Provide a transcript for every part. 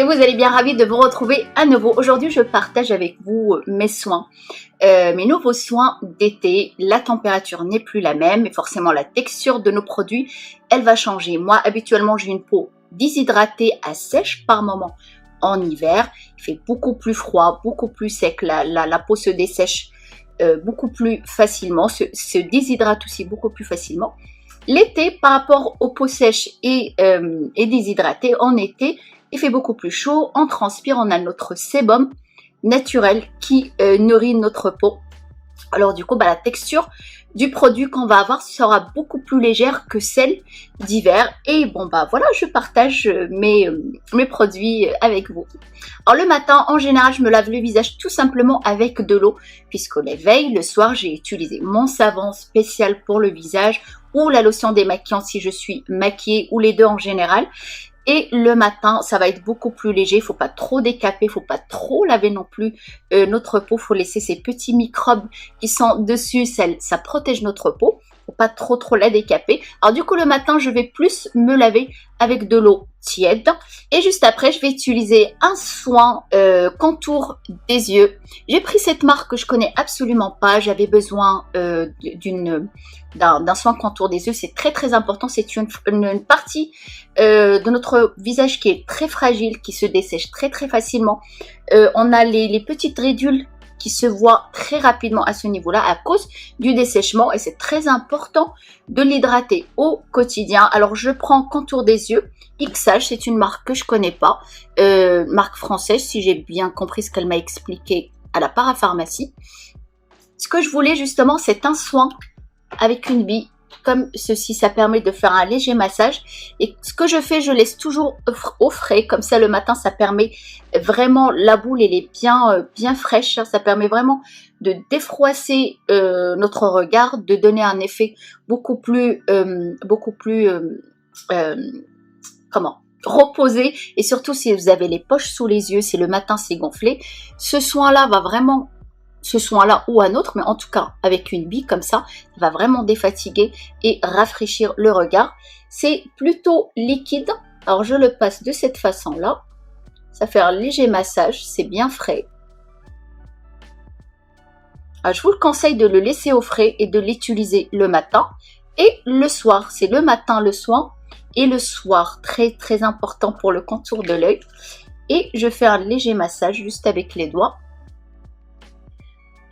que vous allez bien, ravie de vous retrouver à nouveau. Aujourd'hui, je partage avec vous mes soins, mes nouveaux soins d'été. La température n'est plus la même et forcément la texture de nos produits, elle va changer. Moi, habituellement, j'ai une peau déshydratée à sèche par moment en hiver. Il fait beaucoup plus froid, beaucoup plus sec. La peau se dessèche beaucoup plus facilement, se déshydrate aussi beaucoup plus facilement. L'été, par rapport aux peaux sèches et déshydratées, en été, il fait beaucoup plus chaud, on transpire, on a notre sébum naturel qui nourrit notre peau. Alors du coup, la texture du produit qu'on va avoir sera beaucoup plus légère que celle d'hiver. Et bon, voilà, je partage mes produits avec vous. Alors le matin, en général, je me lave le visage tout simplement avec de l'eau, puisqu'au réveil, le soir, j'ai utilisé mon savon spécial pour le visage ou la lotion démaquillante si je suis maquillée, ou les deux en général. Et le matin, ça va être beaucoup plus léger. Il ne faut pas trop décaper, il ne faut pas trop laver non plus notre peau. Il faut laisser ces petits microbes qui sont dessus, ça protège notre peau. Il ne faut pas trop la décaper. Alors du coup, le matin, je vais plus me laver avec de l'eau tiède. Et juste après, je vais utiliser un soin contour des yeux. J'ai pris cette marque que je connais absolument pas. J'avais besoin d'un soin contour des yeux. C'est très important. C'est une partie de notre visage qui est très fragile, qui se dessèche très facilement. On a les petites ridules qui se voient très rapidement à ce niveau-là à cause du dessèchement, et c'est très important de l'hydrater au quotidien. Alors je prends contour des yeux XH, c'est une marque que je connais pas, marque française si j'ai bien compris ce qu'elle m'a expliqué à la parapharmacie. Ce que je voulais justement, c'est un soin avec une bille comme ceci. Ça permet de faire un léger massage, et ce que je fais, je laisse toujours au frais, comme ça le matin, ça permet vraiment, la boule elle est bien fraîche, ça permet vraiment de défroisser notre regard, de donner un effet beaucoup plus reposé. Et surtout si vous avez les poches sous les yeux, si le matin c'est gonflé, ce soin là va vraiment, ce soin-là ou un autre, mais en tout cas avec une bille comme ça, il va vraiment défatiguer et rafraîchir le regard. C'est plutôt liquide, alors je le passe de cette façon-là. Ça fait un léger massage, c'est bien frais. Alors, je vous le conseille de le laisser au frais et de l'utiliser le matin et le soir. C'est le matin le soin et le soir, très important pour le contour de l'œil. Et je fais un léger massage juste avec les doigts.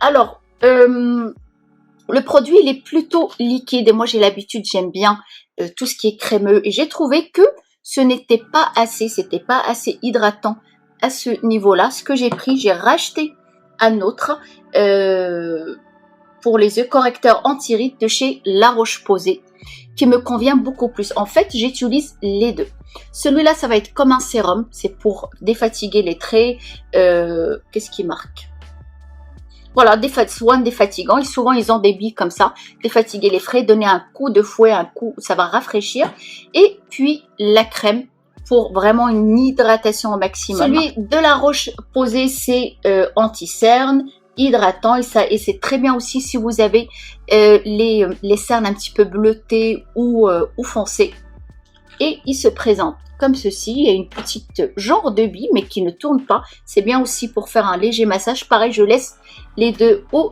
Alors, le produit, il est plutôt liquide et moi j'ai l'habitude, j'aime bien tout ce qui est crémeux, et j'ai trouvé que ce n'était pas assez, c'était pas assez hydratant à ce niveau-là. Ce que j'ai pris, j'ai racheté un autre pour les yeux, correcteur anti-rides de chez La Roche-Posay, qui me convient beaucoup plus. En fait, j'utilise les deux. Celui-là, ça va être comme un sérum, c'est pour défatiguer les traits. Qu'est-ce qui marque ? Voilà, soins défatigants, et souvent ils ont des billes comme ça, défatiguer les traits, donner un coup de fouet, ça va rafraîchir. Et puis la crème pour vraiment une hydratation au maximum. Celui de La Roche-Posay, c'est anti-cerne, hydratant, et c'est très bien aussi si vous avez les cernes un petit peu bleutées ou foncées. Et il se présente comme ceci. Il y a une petite genre de bille mais qui ne tourne pas. C'est bien aussi pour faire un léger massage. Pareil, je laisse les deux au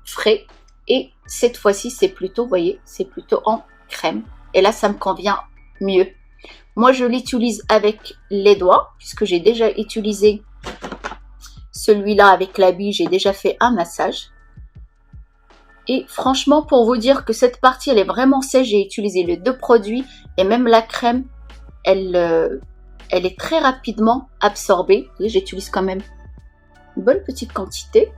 frais. Et cette fois-ci, c'est plutôt, vous voyez, c'est plutôt en crème. Et là, ça me convient mieux. Moi, je l'utilise avec les doigts, puisque j'ai déjà utilisé celui-là avec la bille. J'ai déjà fait un massage. Et franchement, pour vous dire que cette partie, elle est vraiment sèche, j'ai utilisé les deux produits, et même la crème, elle est très rapidement absorbée. J'utilise quand même une bonne petite quantité.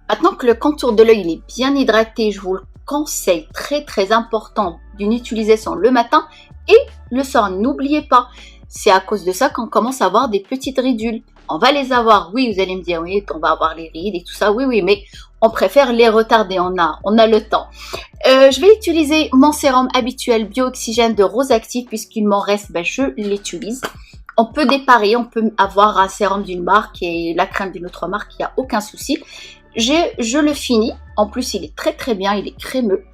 Maintenant que le contour de l'œil est bien hydraté, je vous le conseille, très important, d'une utilisation le matin et le soir. N'oubliez pas, c'est à cause de ça qu'on commence à avoir des petites ridules. On va les avoir, oui, vous allez me dire, oui, on va avoir les rides et tout ça, oui, mais on préfère les retarder, on a le temps. Je vais utiliser mon sérum habituel Bio-Oxygène de Rose Active, puisqu'il m'en reste, je l'utilise. On peut déparer, on peut avoir un sérum d'une marque et la crème d'une autre marque, il n'y a aucun souci. Je le finis, en plus il est très bien, il est crémeux.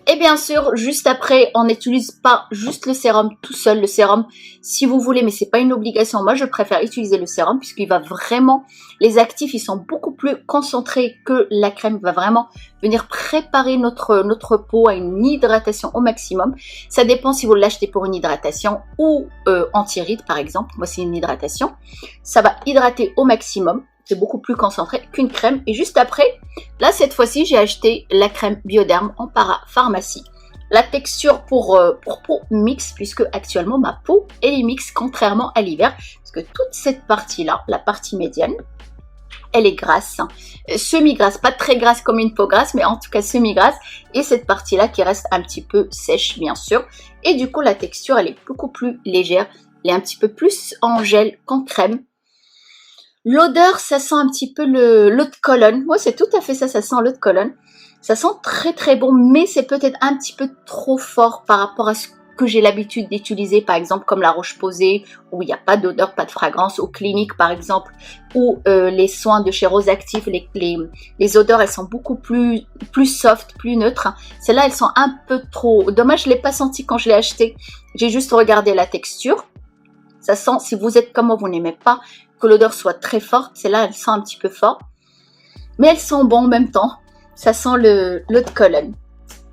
Et bien sûr, juste après, on n'utilise pas juste le sérum tout seul. Le sérum, si vous voulez, mais c'est pas une obligation. Moi, je préfère utiliser le sérum puisqu'il va vraiment, les actifs, ils sont beaucoup plus concentrés que la crème. Il va vraiment venir préparer notre peau à une hydratation au maximum. Ça dépend si vous l'achetez pour une hydratation ou anti-rides, par exemple. Moi, c'est une hydratation. Ça va hydrater au maximum. C'est beaucoup plus concentré qu'une crème. Et juste après, là, cette fois-ci, j'ai acheté la crème Bioderm en parapharmacie. La texture pour peau mixte, puisque actuellement, ma peau, elle est mixte, contrairement à l'hiver. Parce que toute cette partie-là, la partie médiane, elle est grasse. Semi-grasse, pas très grasse comme une peau grasse, mais en tout cas semi-grasse. Et cette partie-là qui reste un petit peu sèche, bien sûr. Et du coup, la texture, elle est beaucoup plus légère. Elle est un petit peu plus en gel qu'en crème. L'odeur, ça sent un petit peu l'eau de Cologne. Moi, c'est tout à fait ça, ça sent l'eau de Cologne. Ça sent très très bon, mais c'est peut-être un petit peu trop fort par rapport à ce que j'ai l'habitude d'utiliser, par exemple comme la Roche-Posay, où il n'y a pas d'odeur, pas de fragrance, ou Clinique par exemple, ou les soins de chez Rose Active, les odeurs, elles sont beaucoup plus soft, plus neutres. Celles-là, elles sont un peu trop... Dommage, je ne l'ai pas senti quand je l'ai acheté. J'ai juste regardé la texture. Ça sent, si vous êtes comme moi, vous n'aimez pas que l'odeur soit très forte, celle-là, elle sent un petit peu fort. Mais elles sont bonnes en même temps. Ça sent l'eau de Cologne.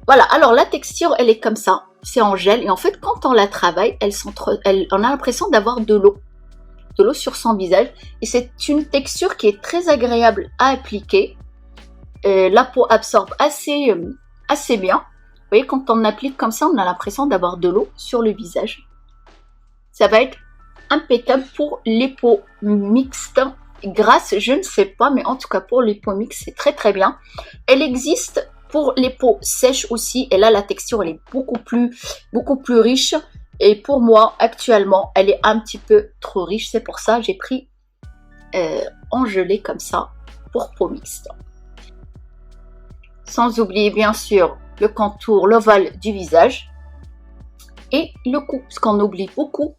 Voilà, alors la texture, elle est comme ça. C'est en gel. Et en fait, quand on la travaille, on a l'impression d'avoir de l'eau. De l'eau sur son visage. Et c'est une texture qui est très agréable à appliquer. La peau absorbe assez bien. Vous voyez, quand on applique comme ça, on a l'impression d'avoir de l'eau sur le visage. Ça va être impeccable pour les peaux mixtes, grasses, je ne sais pas, mais en tout cas pour les peaux mixtes, c'est très très bien. Elle existe pour les peaux sèches aussi, et là la texture elle est beaucoup plus riche, et pour moi actuellement elle est un petit peu trop riche, c'est pour ça j'ai pris en gelée comme ça pour peau mixte. Sans oublier bien sûr le contour, l'ovale du visage et le cou, parce qu'on oublie beaucoup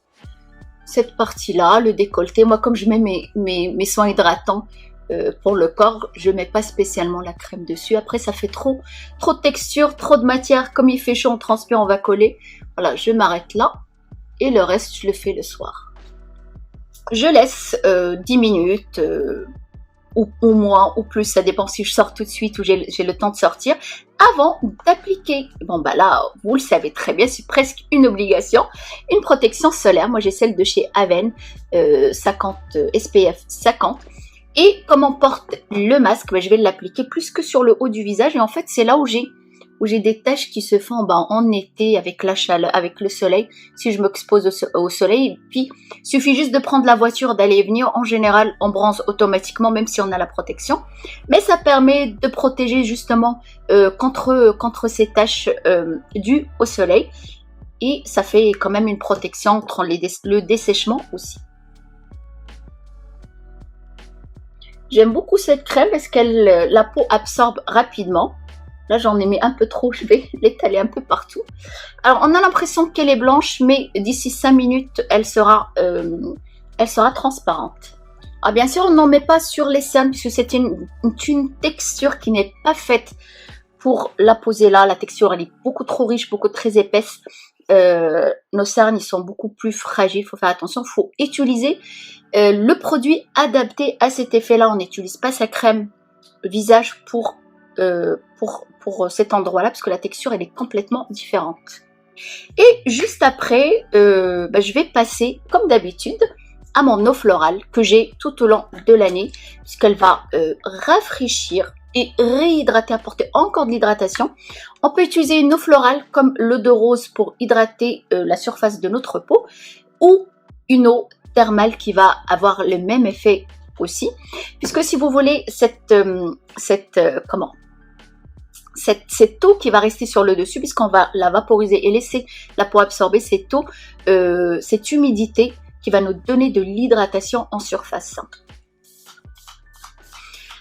cette partie-là, le décolleté. Moi, comme je mets mes soins hydratants pour le corps, je ne mets pas spécialement la crème dessus. Après, ça fait trop de texture, trop de matière. Comme il fait chaud, on transpire, on va coller. Voilà, je m'arrête là. Et le reste, je le fais le soir. Je laisse 10 minutes ou moins ou plus. Ça dépend si je sors tout de suite ou j'ai le temps de sortir. Avant d'appliquer, bon bah là, vous le savez très bien, c'est presque une obligation, une protection solaire. Moi j'ai celle de chez Aven, 50 SPF 50. Et comme on porte le masque, bah, je vais l'appliquer plus que sur le haut du visage. Et en fait, c'est là où j'ai des taches qui se font en été avec la chaleur, avec le soleil, si je m'expose au soleil. Et puis, il suffit juste de prendre la voiture, d'aller et venir. En général, on bronze automatiquement, même si on a la protection. Mais ça permet de protéger justement contre ces taches dues au soleil. Et ça fait quand même une protection contre le dessèchement aussi. J'aime beaucoup cette crème parce qu'elle la peau absorbe rapidement. Là, j'en ai mis un peu trop, je vais l'étaler un peu partout. Alors, on a l'impression qu'elle est blanche, mais d'ici 5 minutes, elle sera transparente. Alors, bien sûr, on n'en met pas sur les cernes, puisque c'est une texture qui n'est pas faite pour la poser là. La texture, elle est beaucoup trop riche, très épaisse. Nos cernes, ils sont beaucoup plus fragiles, il faut faire attention. Il faut utiliser le produit adapté à cet effet-là. On n'utilise pas sa crème visage pour cet endroit-là, parce que la texture, elle est complètement différente. Et juste après, je vais passer, comme d'habitude, à mon eau florale que j'ai tout au long de l'année, puisqu'elle va rafraîchir et réhydrater, apporter encore de l'hydratation. On peut utiliser une eau florale comme l'eau de rose pour hydrater la surface de notre peau, ou une eau thermale qui va avoir le même effet aussi, puisque si vous voulez cette eau qui va rester sur le dessus, puisqu'on va la vaporiser et laisser la peau absorber cette eau, cette humidité qui va nous donner de l'hydratation en surface.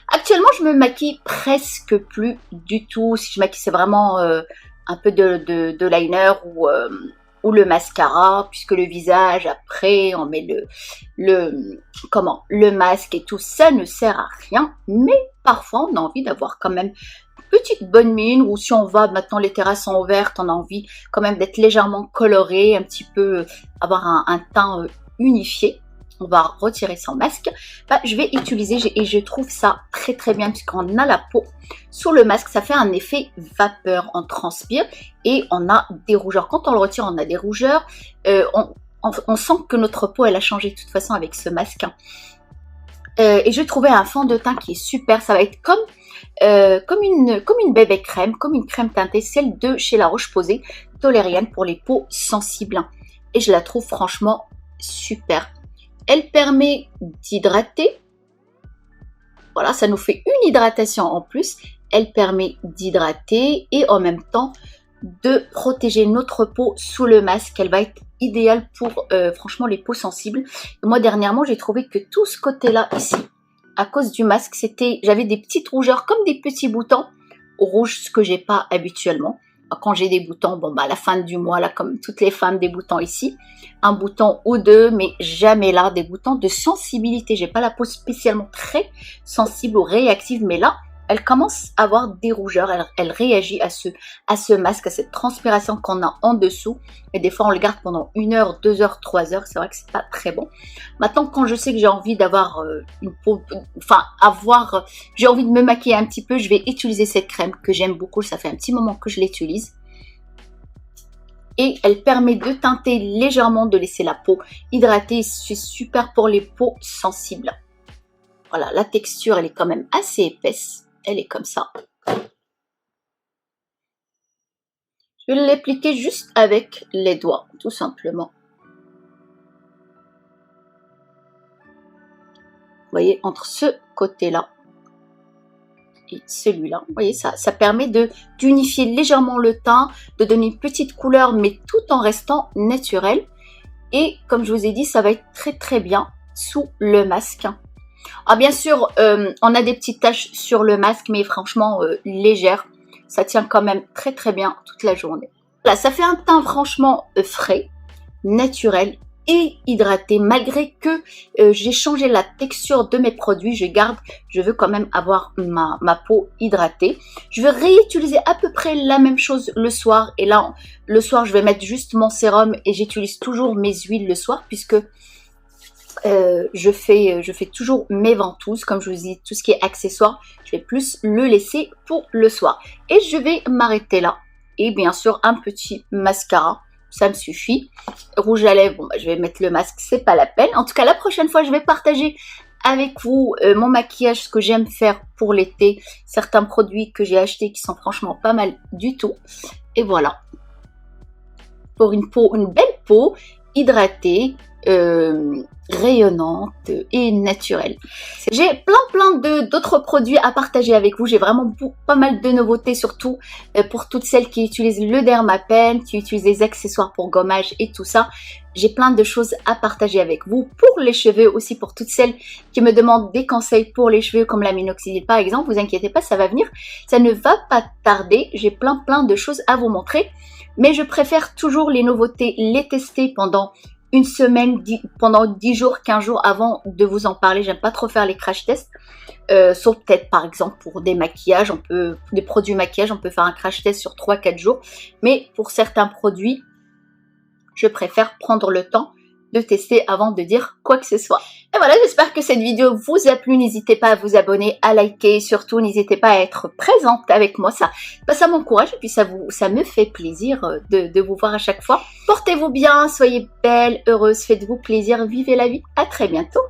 Actuellement, je me maquille presque plus du tout. Si je maquille, c'est vraiment un peu de liner ou le mascara, puisque le visage, après, on met le masque et tout, ça ne sert à rien. Mais parfois, on a envie d'avoir quand même petite bonne mine, ou si on va, maintenant les terrasses sont ouvertes, on a envie quand même d'être légèrement coloré, un petit peu avoir un teint unifié. On va retirer son masque. Bah, je vais utiliser, et je trouve ça très très bien, puisqu'on a la peau sur le masque, ça fait un effet vapeur, on transpire et on a des rougeurs. Quand on le retire, on a des rougeurs. On sent que notre peau, elle a changé de toute façon avec ce masque. Et j'ai trouvé un fond de teint qui est super. Ça va être comme une bébé crème, comme une crème teintée, celle de chez La Roche-Posay, Tolériane, pour les peaux sensibles. Et je la trouve franchement super. Elle permet d'hydrater. Voilà, ça nous fait une hydratation en plus. Elle permet d'hydrater et en même temps de protéger notre peau sous le masque. Elle va être idéale pour franchement les peaux sensibles. Et moi dernièrement, j'ai trouvé que tout ce côté-là ici, à cause du masque, j'avais des petites rougeurs comme des petits boutons rouges, ce que j'ai pas habituellement. Quand j'ai des boutons, bon bah à la fin du mois, là, comme toutes les femmes, des boutons ici, un bouton ou deux, mais jamais là, des boutons de sensibilité. J'ai pas la peau spécialement très sensible ou réactive, mais là, elle commence à avoir des rougeurs, elle réagit à ce masque, à cette transpiration qu'on a en dessous. Et des fois, on le garde pendant 1 heure, 2 heures, 3 heures. C'est vrai que c'est pas très bon. Maintenant, quand je sais que j'ai envie d'avoir une peau, j'ai envie de me maquiller un petit peu, je vais utiliser cette crème que j'aime beaucoup. Ça fait un petit moment que je l'utilise. Et elle permet de teinter légèrement, de laisser la peau hydratée. C'est super pour les peaux sensibles. Voilà, la texture, elle est quand même assez épaisse. Elle est comme ça. Je vais l'appliquer juste avec les doigts, tout simplement. Vous voyez, entre ce côté-là et celui-là, vous voyez, ça permet d'unifier légèrement le teint, de donner une petite couleur, mais tout en restant naturel. Et comme je vous ai dit, ça va être très très bien sous le masque. Ah, bien sûr, on a des petites taches sur le masque, mais franchement légères. Ça tient quand même très très bien toute la journée. Là, ça fait un teint franchement frais, naturel et hydraté. Malgré que j'ai changé la texture de mes produits, je veux quand même avoir ma peau hydratée. Je vais réutiliser à peu près la même chose le soir. Et là, le soir, je vais mettre juste mon sérum et j'utilise toujours mes huiles le soir, puisque je fais toujours mes ventouses, comme je vous dis, tout ce qui est accessoire, je vais plus le laisser pour le soir. Et je vais m'arrêter là. Et bien sûr, un petit mascara, ça me suffit. Rouge à lèvres, bon, bah, je vais mettre le masque, c'est pas la peine. En tout cas, la prochaine fois, je vais partager avec vous mon maquillage, ce que j'aime faire pour l'été, certains produits que j'ai achetés qui sont franchement pas mal du tout. Et voilà, pour une belle peau hydratée, rayonnante et naturelle. J'ai plein d'autres produits à partager avec vous. J'ai vraiment pas mal de nouveautés, surtout pour toutes celles qui utilisent le Dermapen, qui utilisent des accessoires pour gommage et tout ça. J'ai plein de choses à partager avec vous. Pour les cheveux aussi, pour toutes celles qui me demandent des conseils pour les cheveux, comme la minoxidil par exemple, vous inquiétez pas, ça va venir. Ça ne va pas tarder. J'ai plein de choses à vous montrer. Mais je préfère toujours les nouveautés, les tester pendant une semaine, pendant 10 jours, 15 jours avant de vous en parler. J'aime pas trop faire les crash tests. Sauf peut-être par exemple pour des maquillages, des produits maquillage, on peut faire un crash test sur 3-4 jours. Mais pour certains produits, je préfère prendre le temps de tester avant de dire quoi que ce soit. Et voilà, j'espère que cette vidéo vous a plu. N'hésitez pas à vous abonner, à liker. Surtout, n'hésitez pas à être présente avec moi. Ça m'encourage et puis ça me fait plaisir de vous voir à chaque fois. Portez-vous bien, soyez belle, heureuse, faites-vous plaisir, vivez la vie. À très bientôt.